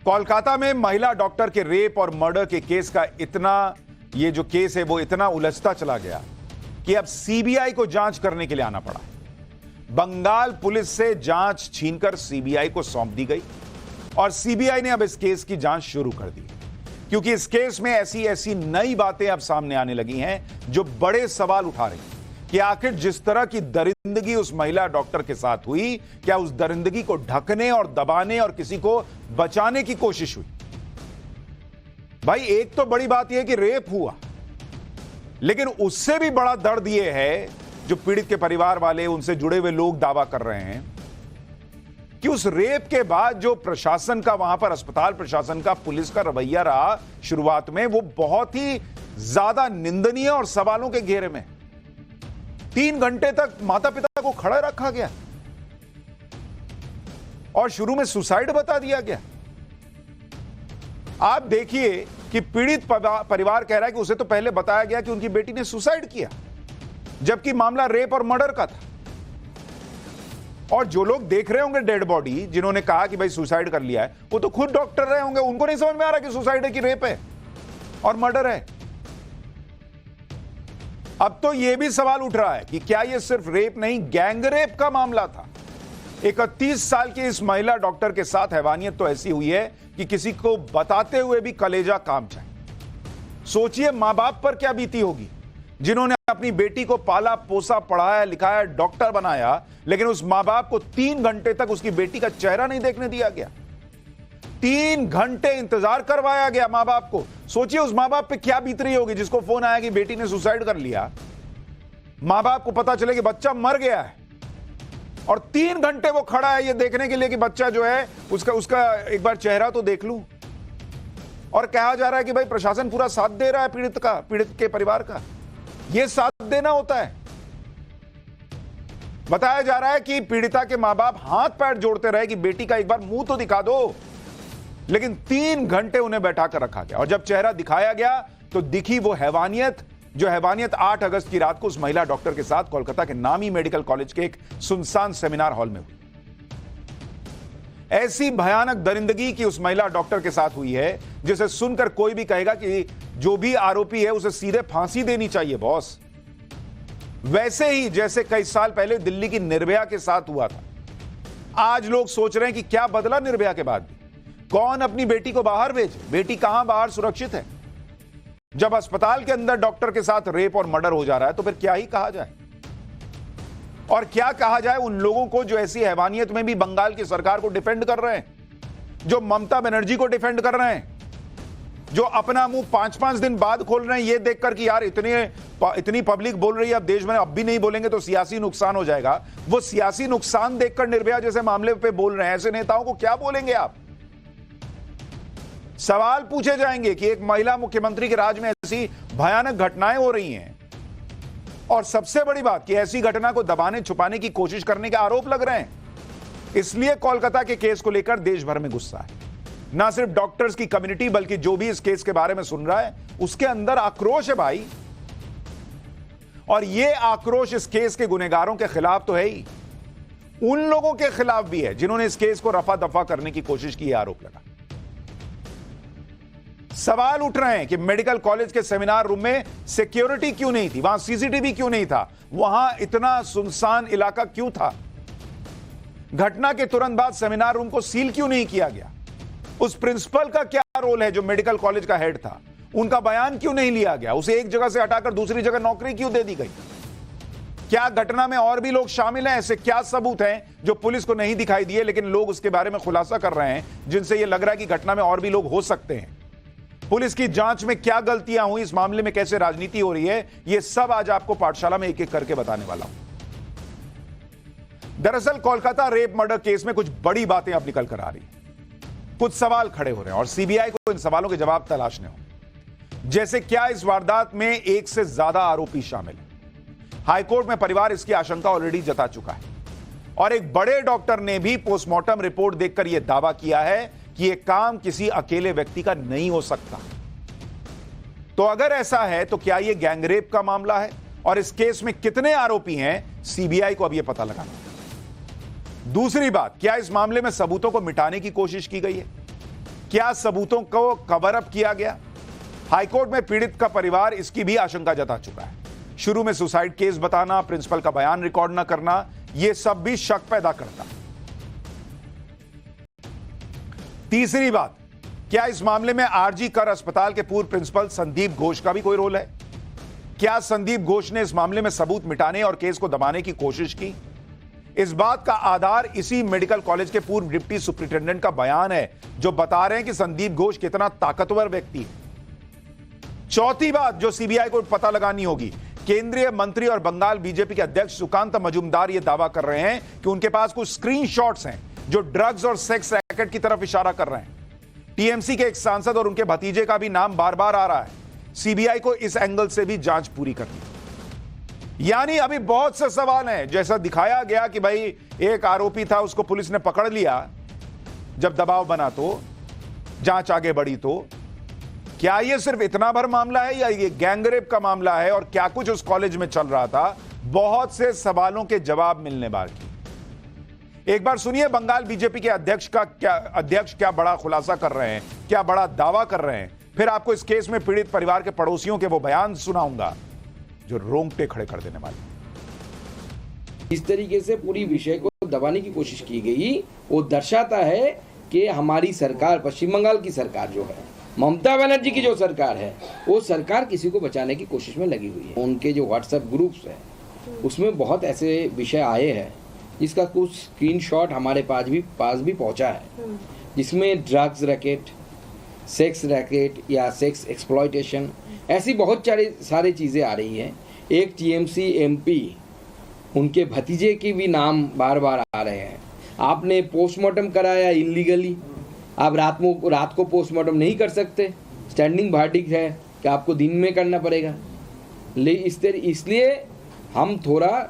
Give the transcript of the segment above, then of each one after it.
कोलकाता में महिला डॉक्टर के रेप और मर्डर के केस का ये जो केस है वो इतना उलझता चला गया कि अब सीबीआई को जांच करने के लिए आना पड़ा। बंगाल पुलिस से जांच छीनकर सीबीआई को सौंप दी गई और सीबीआई ने अब इस केस की जांच शुरू कर दी, क्योंकि इस केस में ऐसी नई बातें अब सामने आने लगी हैं जो बड़े सवाल उठा रही हैं कि आखिर जिस तरह की दरिंदगी उस महिला डॉक्टर के साथ हुई, क्या उस दरिंदगी को ढकने और दबाने और किसी को बचाने की कोशिश हुई? भाई, एक तो बड़ी बात यह है कि रेप हुआ, लेकिन उससे भी बड़ा दर्द यह है जो पीड़ित के परिवार वाले, उनसे जुड़े हुए लोग दावा कर रहे हैं कि उस रेप के बाद जो प्रशासन का, वहां पर अस्पताल प्रशासन का, पुलिस का रवैया रहा शुरुआत में, वो बहुत ही ज्यादा निंदनीय और सवालों के घेरे में। 3 घंटे तक माता पिता को खड़ा रखा गया और शुरू में सुसाइड बता दिया गया। आप देखिए कि पीड़ित परिवार कह रहा है कि उसे तो पहले बताया गया कि उनकी बेटी ने सुसाइड किया, जबकि मामला रेप और मर्डर का था। और जो लोग देख रहे होंगे डेड बॉडी, जिन्होंने कहा कि भाई सुसाइड कर लिया है, वो तो खुद डॉक्टर रहे होंगे, उनको नहीं समझ में आ रहा कि सुसाइड है कि रेप है और मर्डर है। अब तो यह भी सवाल उठ रहा है कि क्या यह सिर्फ रेप नहीं, गैंग रेप का मामला था। 31 साल की इस महिला डॉक्टर के साथ हैवानियत तो ऐसी हुई है कि किसी को बताते हुए भी कलेजा काम जाए। सोचिए मां बाप पर क्या बीती होगी, जिन्होंने अपनी बेटी को पाला पोसा, पढ़ाया लिखाया, डॉक्टर बनाया, लेकिन उस मां बाप को 3 घंटे तक उसकी बेटी का चेहरा नहीं देखने दिया गया। 3 घंटे इंतजार करवाया गया मां बाप को। सोचिए उस मां बाप पे क्या बीत रही होगी जिसको फोन आया कि बेटी ने सुसाइड कर लिया। मां बाप को पता चले कि बच्चा मर गया है और 3 घंटे वो खड़ा है ये देखने के लिए कि बच्चा जो है उसका एक बार चेहरा तो देख लूं। और कहा जा रहा है कि भाई प्रशासन पूरा साथ दे रहा है पीड़ित के परिवार का। यह साथ देना होता है। बताया जा रहा है कि पीड़िता के मां बाप हाथ पैर जोड़ते रहे कि बेटी का एक बार मुंह तो दिखा दो, लेकिन 3 घंटे उन्हें बैठा कर रखा गया और जब चेहरा दिखाया गया तो दिखी वो हैवानियत, जो हैवानियत 8 अगस्त की रात को उस महिला डॉक्टर के साथ कोलकाता के नामी मेडिकल कॉलेज के एक सुनसान सेमिनार हॉल में हुई। ऐसी भयानक दरिंदगी की उस महिला डॉक्टर के साथ हुई है जिसे सुनकर कोई भी कहेगा कि जो भी आरोपी है उसे सीधे फांसी देनी चाहिए बॉस। वैसे ही जैसे कई साल पहले दिल्ली की निर्भया के साथ हुआ था। आज लोग सोच रहे हैं कि क्या बदला निर्भया के बाद भी, कौन अपनी बेटी को बाहर भेजे, बेटी कहां बाहर सुरक्षित है। जब अस्पताल के अंदर डॉक्टर के साथ रेप और मर्डर हो जा रहा है तो फिर क्या ही कहा जाए। और क्या कहा जाए उन लोगों को जो ऐसी हैवानियत में भी बंगाल की सरकार को डिफेंड कर रहे हैं, जो ममता बनर्जी को डिफेंड कर रहे हैं, जो अपना मुंह 5-5 दिन बाद खोल रहे हैं ये देखकर कि यार इतनी पब्लिक बोल रही है, अब देश में अब भी नहीं बोलेंगे तो सियासी नुकसान हो जाएगा। वो सियासी नुकसान देखकर निर्भया जैसे मामले पे बोल रहे हैं। ऐसे नेताओं को क्या बोलेंगे आप? सवाल पूछे जाएंगे कि एक महिला मुख्यमंत्री के राज में ऐसी भयानक घटनाएं हो रही हैं और सबसे बड़ी बात कि ऐसी घटना को दबाने छुपाने की कोशिश करने के आरोप लग रहे हैं। इसलिए कोलकाता के केस को लेकर देश भर में गुस्सा है। ना सिर्फ डॉक्टर्स की कम्युनिटी बल्कि जो भी इस केस के बारे में सुन रहा है उसके अंदर आक्रोश है भाई। और यह आक्रोश इस केस के गुनहगारों के खिलाफ तो है ही, उन लोगों के खिलाफ भी है जिन्होंने इस केस को रफा दफा करने की कोशिश की, आरोप लगा। सवाल उठ रहे हैं कि मेडिकल कॉलेज के सेमिनार रूम में सिक्योरिटी क्यों नहीं थी, वहां सीसीटीवी क्यों नहीं था, वहां इतना सुनसान इलाका क्यों था, घटना के तुरंत बाद सेमिनार रूम को सील क्यों नहीं किया गया, उस प्रिंसिपल का क्या रोल है जो मेडिकल कॉलेज का हेड था, उनका बयान क्यों नहीं लिया गया, उसे एक जगह से हटाकर दूसरी जगह नौकरी क्यों दे दी गई, क्या घटना में और भी लोग शामिल हैं, ऐसे क्या सबूत हैं जो पुलिस को नहीं दिखाई दिए लेकिन लोग उसके बारे में खुलासा कर रहे हैं जिनसे यह लग रहा है कि घटना में और भी लोग हो सकते हैं। पुलिस की जांच में क्या गलतियां हुई, इस मामले में कैसे राजनीति हो रही है, यह सब आज आपको पाठशाला में एक एक करके बताने वाला हूं। दरअसल कोलकाता रेप मर्डर केस में कुछ बड़ी बातें अब निकल कर आ रही, कुछ सवाल खड़े हो रहे हैं और सीबीआई को इन सवालों के जवाब तलाशने हों। जैसे क्या इस वारदात में एक से ज्यादा आरोपी शामिल है? हाईकोर्ट में परिवार इसकी आशंका ऑलरेडी जता चुका है और एक बड़े डॉक्टर ने भी पोस्टमार्टम रिपोर्ट देखकर यह दावा किया है कि यह काम किसी अकेले व्यक्ति का नहीं हो सकता। तो अगर ऐसा है तो क्या यह गैंगरेप का मामला है और इस केस में कितने आरोपी हैं, सीबीआई को अब यह पता लगाना है। दूसरी बात, क्या इस मामले में सबूतों को मिटाने की कोशिश की गई है? क्या सबूतों को कवर अप किया गया? हाईकोर्ट में पीड़ित का परिवार इसकी भी आशंका जता चुका है। शुरू में सुसाइड केस बताना, प्रिंसिपल का बयान रिकॉर्ड न करना, यह सब भी शक पैदा करता। तीसरी बात, क्या इस मामले में आरजी कर अस्पताल के पूर्व प्रिंसिपल संदीप घोष का भी कोई रोल है? क्या संदीप घोष ने इस मामले में सबूत मिटाने और केस को दबाने की कोशिश की? इस बात का आधार इसी मेडिकल कॉलेज के पूर्व डिप्टी सुपरिटेंडेंट का बयान है, जो बता रहे हैं कि संदीप घोष कितना ताकतवर व्यक्ति है। चौथी बात जो सीबीआई को पता लगानी होगी, केंद्रीय मंत्री और बंगाल बीजेपी के अध्यक्ष सुकांत मजूमदार यह दावा कर रहे हैं कि उनके पास कुछ स्क्रीनशॉट्स हैं जो ड्रग्स और सेक्स रैकेट की तरफ इशारा कर रहे हैं। टीएमसी के एक सांसद और उनके भतीजे का भी नाम बार बार आ रहा है। सीबीआई को इस एंगल से भी जांच पूरी करनी। यानी अभी बहुत से सवाल हैं। जैसा दिखाया गया कि भाई एक आरोपी था, उसको पुलिस ने पकड़ लिया, जब दबाव बना तो जांच आगे बढ़ी, तो क्या यह सिर्फ इतना भर मामला है या यह गैंगरेप का मामला है और क्या कुछ उस कॉलेज में चल रहा था? बहुत से सवालों के जवाब मिलने बाकी। एक बार सुनिए बंगाल बीजेपी के अध्यक्ष क्या बड़ा खुलासा कर रहे हैं, क्या बड़ा दावा कर रहे हैं। फिर आपको इस केस में पीड़ित परिवार के पड़ोसियों के वो बयान सुनाऊंगा जो रोंगटे खड़े कर देने वाले। इस तरीके से पूरी विषय को दबाने की कोशिश की गई, वो दर्शाता है कि हमारी सरकार, पश्चिम बंगाल की सरकार जो है, ममता बनर्जी की जो सरकार है, वो सरकार किसी को बचाने की कोशिश में लगी हुई है। उनके जो व्हाट्सएप ग्रुप्स हैं उसमें बहुत ऐसे विषय आए हैं जिसका कुछ स्क्रीनशॉट हमारे पास भी पहुंचा है, जिसमें ड्रग्स रैकेट, सेक्स रैकेट या सेक्स एक्सप्लॉयटेशन, ऐसी बहुत सारी चीज़ें आ रही हैं। एक टीएमसी एमपी, उनके भतीजे के भी नाम बार बार आ रहे हैं। आपने पोस्टमार्टम कराया इलीगली, आप रात को पोस्टमार्टम नहीं कर सकते, स्टैंडिंग वर्डिक्ट है कि आपको दिन में करना पड़ेगा। इसलिए हम थोड़ा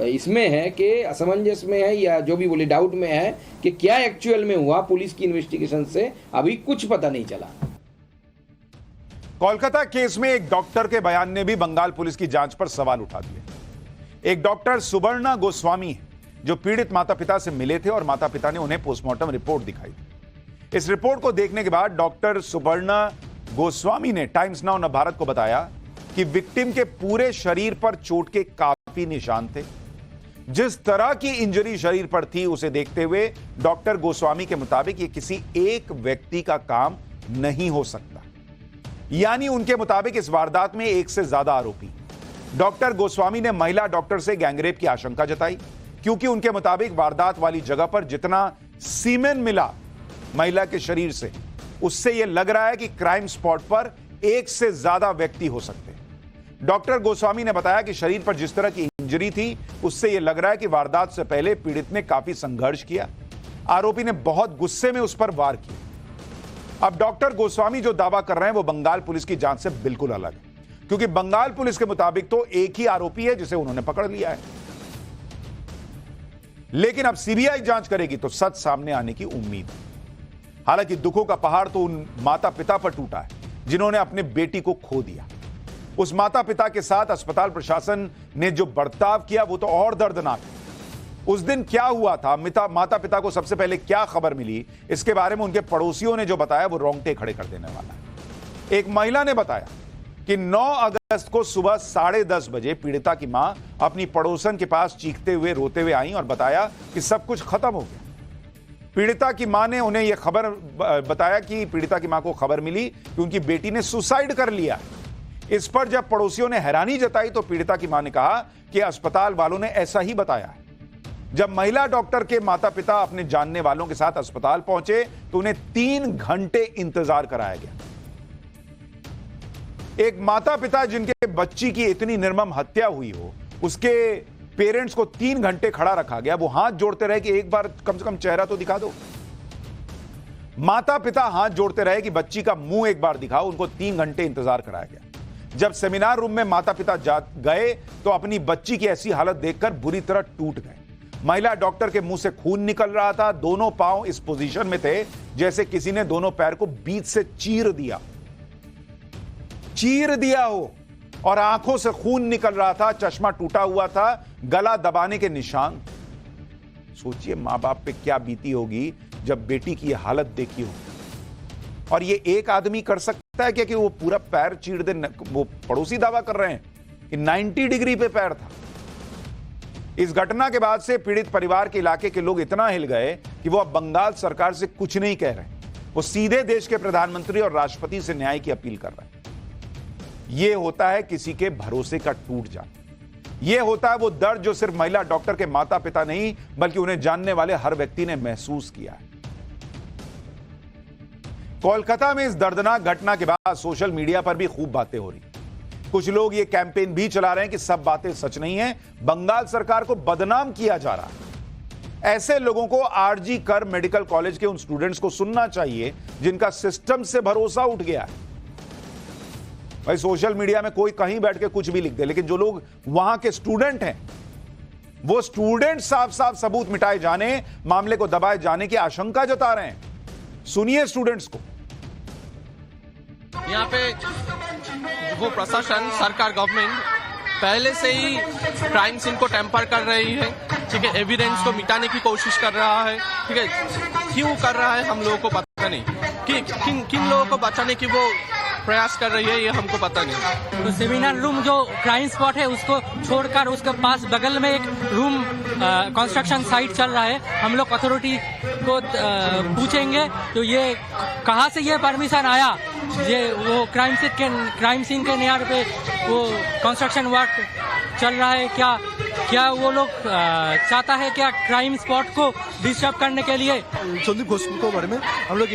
इसमें है कि असमंजस में है या जो भी बोले डाउट में है कि क्या एक्चुअल में हुआ। पुलिस की इन्वेस्टिगेशन से अभी कुछ पता नहीं चला। कोलकाता केस में एक डॉक्टर के बयान ने भी बंगाल पुलिस की जांच पर सवाल उठा दिए। एक डॉक्टर सुवर्णा गोस्वामी है जो पीड़ित माता पिता से मिले थे और माता पिता ने उन्हें पोस्टमार्टम रिपोर्ट दिखाई थी। इस रिपोर्ट को देखने के बाद डॉक्टर सुवर्णा गोस्वामी ने टाइम्स नाउ भारत को बताया कि विक्टिम के पूरे शरीर पर चोट के काफी निशान थे। जिस तरह की इंजरी शरीर पर थी, उसे देखते हुए डॉक्टर गोस्वामी के मुताबिक यह किसी एक व्यक्ति का काम नहीं हो सकता। यानी उनके मुताबिक इस वारदात में एक से ज्यादा आरोपी। डॉक्टर गोस्वामी ने महिला डॉक्टर से गैंगरेप की आशंका जताई, क्योंकि उनके मुताबिक वारदात वाली जगह पर जितना सीमेन मिला महिला के शरीर से, उससे यह लग रहा है कि क्राइम स्पॉट पर एक से ज्यादा व्यक्ति हो सकते हैं। डॉक्टर गोस्वामी ने बताया कि शरीर पर जिस तरह की इंजरी थी, उससे यह लग रहा है कि वारदात से पहले पीड़ित ने काफी संघर्ष किया। आरोपी ने बहुत गुस्से में उस पर वार किया। अब डॉक्टर गोस्वामी जो दावा कर रहे हैं वो बंगाल पुलिस की जांच से बिल्कुल अलग है, क्योंकि बंगाल पुलिस के मुताबिक तो एक ही आरोपी है जिसे उन्होंने पकड़ लिया है। लेकिन अब सीबीआई जांच करेगी तो सच सामने आने की उम्मीद है। हालांकि दुखों का पहाड़ तो उन माता पिता पर टूटा है जिन्होंने अपने बेटी को खो दिया। उस माता पिता के साथ अस्पताल प्रशासन ने जो बर्ताव किया वो तो और दर्दनाक है। उस दिन क्या हुआ था, माता पिता को सबसे पहले क्या खबर मिली, इसके बारे में उनके पड़ोसियों ने जो बताया वो रोंगटे खड़े कर देने वाला है। एक महिला ने बताया कि 9 अगस्त को सुबह 10:30 बजे पीड़िता की मां अपनी पड़ोसन के पास चीखते हुए रोते हुए आई और बताया कि सब कुछ खत्म हो गया। पीड़िता की मां ने उन्हें यह खबर बताया कि पीड़िता की मां को खबर मिली कि उनकी बेटी ने सुसाइड कर लिया। इस पर जब पड़ोसियों ने हैरानी जताई तो पीड़िता की मां ने कहा कि अस्पताल वालों ने ऐसा ही बताया है। जब महिला डॉक्टर के माता पिता अपने जानने वालों के साथ अस्पताल पहुंचे तो उन्हें 3 घंटे इंतजार कराया गया। एक माता पिता जिनके बच्ची की इतनी निर्मम हत्या हुई हो, उसके पेरेंट्स को 3 घंटे खड़ा रखा गया। वो हाथ जोड़ते रहे कि एक बार कम से कम चेहरा तो दिखा दो। माता पिता हाथ जोड़ते रहे कि बच्ची का मुंह एक बार दिखाओ। उनको 3 घंटे इंतजार कराया गया। जब सेमिनार रूम में माता पिता गए तो अपनी बच्ची की ऐसी हालत देखकर बुरी तरह टूट गए। महिला डॉक्टर के मुंह से खून निकल रहा था। दोनों पांव इस पोजीशन में थे जैसे किसी ने दोनों पैर को बीच से चीर दिया हो, और आंखों से खून निकल रहा था। चश्मा टूटा हुआ था, गला दबाने के निशान। सोचिए मां बाप पे क्या बीती होगी जब बेटी की यह हालत देखी हो। और ये एक आदमी कर सकता है क्या कि वो पूरा पैर चीर दे? वो पड़ोसी दावा कर रहे हैं कि 90 डिग्री पे पैर था। इस घटना के बाद से पीड़ित परिवार के इलाके के लोग इतना हिल गए कि वो अब बंगाल सरकार से कुछ नहीं कह रहे, वो सीधे देश के प्रधानमंत्री और राष्ट्रपति से न्याय की अपील कर रहे हैं। यह होता है किसी के भरोसे का टूट जाना। यह होता है वो दर्द जो सिर्फ महिला डॉक्टर के माता पिता नहीं बल्कि उन्हें जानने वाले हर व्यक्ति ने महसूस किया है। कोलकाता में इस दर्दनाक घटना के बाद सोशल मीडिया पर भी खूब बातें हो रही। कुछ लोग ये कैंपेन भी चला रहे हैं कि सब बातें सच नहीं है, बंगाल सरकार को बदनाम किया जा रहा है। ऐसे लोगों को आरजी कर मेडिकल कॉलेज के उन स्टूडेंट्स को सुनना चाहिए जिनका सिस्टम से भरोसा उठ गया है। भाई सोशल मीडिया में कोई कहीं बैठ के कुछ भी लिख दे, लेकिन जो लोग वहां के स्टूडेंट हैं वो स्टूडेंट साफ साफ सबूत मिटाए जाने, मामले को दबाए जाने की आशंका जता रहे हैं। सुनिए स्टूडेंट्स को। यहाँ पे वो प्रशासन, सरकार, गवर्नमेंट पहले से ही क्राइम सीन को टेम्पर कर रही है, ठीक है, एविडेंस को मिटाने की कोशिश कर रहा है, ठीक है। क्यों कर रहा है हम लोगों को पता नहीं, कि किन लोगों को बचाने की वो प्रयास कर रही है ये हमको पता नहीं। तो सेमिनार रूम जो क्राइम स्पॉट है उसको छोड़कर उसके पास बगल में एक रूम कंस्ट्रक्शन साइट चल रहा है। हम लोग अथॉरिटी को पूछेंगे तो ये कहाँ से ये परमिशन आया, ये वो क्राइम सीन के नियर पे वो कंस्ट्रक्शन वर्क चल रहा है, क्या वो लोग चाहता है क्या क्राइम स्पॉट को डिस्टर्ब करने के लिए। संदीप घोष के बारे में हम लोग